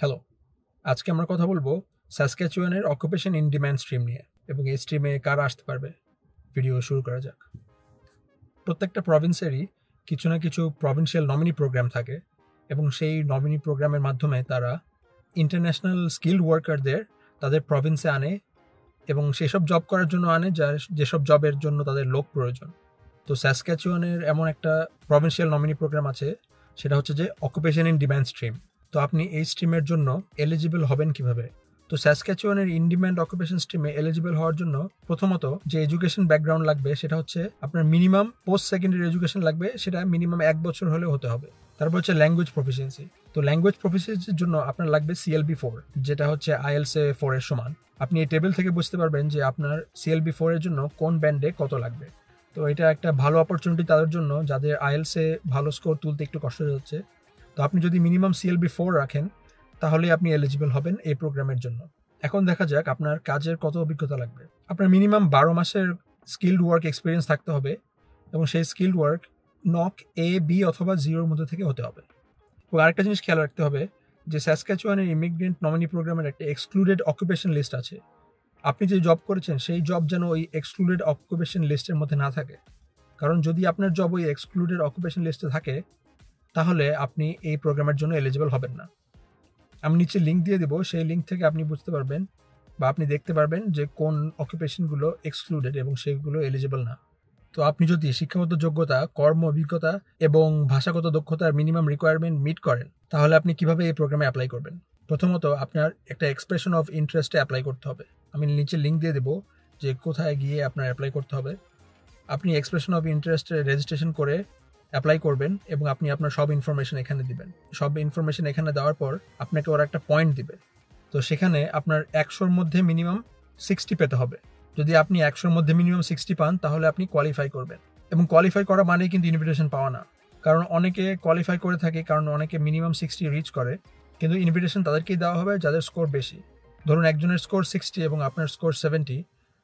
Hello, আজকে আমরা কথা বলবো সাসক্যাচুয়ানের অকুপেশন ইন ডিম্যান্ড স্ট্রিম নিয়ে এবং এই স্ট্রিমে কারা আসতে পারবে। ভিডিও শুরু করা যাক। প্রত্যেকটা প্রভিন্সেরই কিছু না কিছু প্রভিন্সিয়াল নমিনি প্রোগ্রাম থাকে এবং সেই নমিনি প্রোগ্রামের মাধ্যমে তারা ইন্টারন্যাশনাল স্কিল্ড ওয়ার্কারদের তাদের প্রভিন্সে আনে এবং সেসব জব করার জন্য আনে যেসব জবের জন্য তাদের লোক প্রয়োজন। তো সাসক্যাচুয়ানের এমন একটা প্রভিন্সিয়াল নমিনি প্রোগ্রাম আছে, সেটা হচ্ছে যে অকুপেশন ইন ডিম্যান্ড স্ট্রিম। তো আপনি এই স্ট্রিমের জন্য এলিজিবল হবেন কিভাবে? তো সাসক্যাচুয়ানের ইন ডিম্যান্ড অকুপেশন স্ট্রিমে এলিজিবল হওয়ার জন্য প্রথমত যে এডুকেশন ব্যাকগ্রাউন্ড লাগবে সেটা হচ্ছে আপনার মিনিমাম পোস্ট সেকেন্ডারি এডুকেশন লাগবে, সেটা মিনিমাম 1 বছর হলেও হতে হবে। তারপর হচ্ছে ল্যাঙ্গুয়েজ প্রফিসিয়েন্সি। তো ল্যাঙ্গুয়েজ প্রফিসিয়েন্সির জন্য আপনার লাগবে CLB4, যেটা হচ্ছে IELTS 4 এর সমান। আপনি এই টেবিল থেকে বুঝতে পারবেন যে আপনার CLB4 এর জন্য কোন ব্যান্ডে কত লাগবে। তো এটা একটা ভালো অপরচুনিটি তাদের জন্য যাদের IELTS ভালো স্কোর তুলতে একটু কষ্ট হচ্ছে। তো আপনি যদি মিনিমাম CLB4 রাখেন তাহলে আপনি এলিজিবল হবেন এই প্রোগ্রামের জন্য। এখন দেখা যাক আপনার কাজের কত অভিজ্ঞতা লাগবে। আপনার মিনিমাম 12 মাসের স্কিল্ড ওয়ার্ক এক্সপিরিয়েন্স থাকতে হবে এবং সেই skilled work knock A, B অথবা 0-র মধ্যে থেকে হতে হবে। এবং আরেকটা জিনিস খেয়াল রাখতে হবে যে সাসক্যাচুয়ানের ইমিগ্রেন্ট নমিনি প্রোগ্রামের একটা এক্সক্লুডেড অকুপেশন লিস্ট আছে। আপনি যে জব করেছেন সেই জব যেন ওই এক্সক্লুডেড অকুপেশন লিস্টের মধ্যে না থাকে, কারণ যদি আপনার জব ওই এক্সক্লুডেড অকুপেশন লিস্টে থাকে তাহলে আপনি এই প্রোগ্রামের জন্য এলিজিবল হবেন না। আমি নিচে লিঙ্ক দিয়ে দেবো, সেই লিঙ্ক থেকে আপনি বুঝতে পারবেন বা আপনি দেখতে পারবেন যে কোন অকুপেশনগুলো এক্সক্লুডেড এবং সেগুলো এলিজিবল না। তো আপনি যদি শিক্ষাগত যোগ্যতা, কর্ম অভিজ্ঞতা এবং ভাষাগত দক্ষতার মিনিমাম রিকোয়ারমেন্ট মিট করেন তাহলে আপনি কিভাবে এই প্রোগ্রামে অ্যাপ্লাই করবেন? প্রথমত আপনার একটা এক্সপ্রেশন অফ ইন্টারেস্টে অ্যাপ্লাই করতে হবে। আমি নিচে লিঙ্ক দিয়ে দেবো যে কোথায় গিয়ে আপনার অ্যাপ্লাই করতে হবে। আপনি এক্সপ্রেশন অফ ইন্টারেস্টে রেজিস্ট্রেশন করে অ্যাপ্লাই করবেন এবং আপনি আপনার সব ইনফরমেশন এখানে দিবেন। সব ইনফরমেশন এখানে দেওয়ার পর আপনাকে ওরা একটা পয়েন্ট দিবে। তো সেখানে আপনার 100-র মধ্যে মিনিমাম 60 পেতে হবে। যদি আপনি 100-র মধ্যে মিনিমাম 60 পান তাহলে আপনি কোয়ালিফাই করবেন। এবং কোয়ালিফাই করা মানেই কিন্তু ইনভিটেশন পাওয়া না, কারণ অনেকে কোয়ালিফাই করে থাকে, কারণ অনেকে মিনিমাম 60 রিচ করে, কিন্তু ইনভিটেশন তাদেরকেই দেওয়া হবে যাদের স্কোর বেশি। ধরুন একজনের স্কোর 60 এবং আপনার স্কোর 70,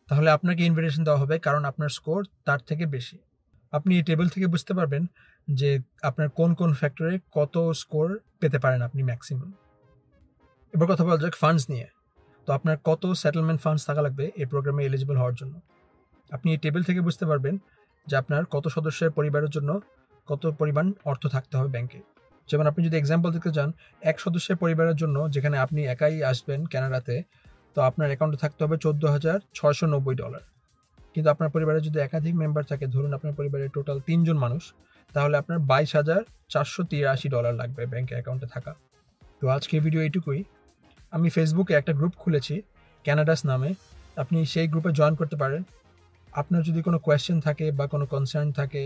তাহলে আপনাকে ইনভিটেশন দেওয়া হবে কারণ আপনার স্কোর তার থেকে বেশি। আপনি এই টেবিল থেকে বুঝতে পারবেন যে আপনার কোন কোন ফ্যাক্টরে কত স্কোর পেতে পারেন আপনি ম্যাক্সিমাম। এবার কথা বলা যাক ফান্ডস নিয়ে। তো আপনার কত সেটেলমেন্ট ফান্ডস থাকা লাগবে এই প্রোগ্রামে এলিজিবল হওয়ার জন্য। আপনি এই টেবিল থেকে বুঝতে পারবেন যে আপনার কত সদস্যের পরিবারের জন্য কত পরিমাণ অর্থ থাকতে হবে ব্যাংকে। যেমন আপনি যদি এক্সাম্পল দিতে চান, 1 সদস্যের পরিবারের জন্য যেখানে আপনি একাই আসবেন কানাডাতে, তো আপনার অ্যাকাউন্টে থাকতে হবে $14,690। কিন্তু আপনার পরিবারে যদি একাধিক মেম্বার থাকে, ধরুন আপনার পরিবারে টোটাল 3 জন মানুষ, তাহলে আপনার $22,483 লাগবে ব্যাংক অ্যাকাউন্টে থাকা। তো আজকের ভিডিও এইটুকুই। আমি ফেসবুকে একটা গ্রুপ খুলেছি ক্যানাডাস নামে, আপনি সেই গ্রুপে জয়েন করতে পারেন। আপনার যদি কোনো কোয়েশ্চেন থাকে বা কোনো কনসার্ন থাকে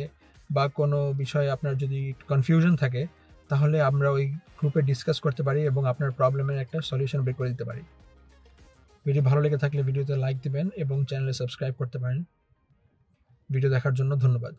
বা কোনো বিষয়ে আপনার যদি কনফিউশন থাকে তাহলে আমরা ওই গ্রুপে ডিসকাস করতে পারি এবং আপনার প্রবলেমের একটা সলিউশন বের করে দিতে পারি। ভিডিও ভালো লেগে থাকলে ভিডিওতে লাইক দিবেন এবং চ্যানেলে সাবস্ক্রাইব করতে পারেন। ভিডিও দেখার জন্য ধন্যবাদ।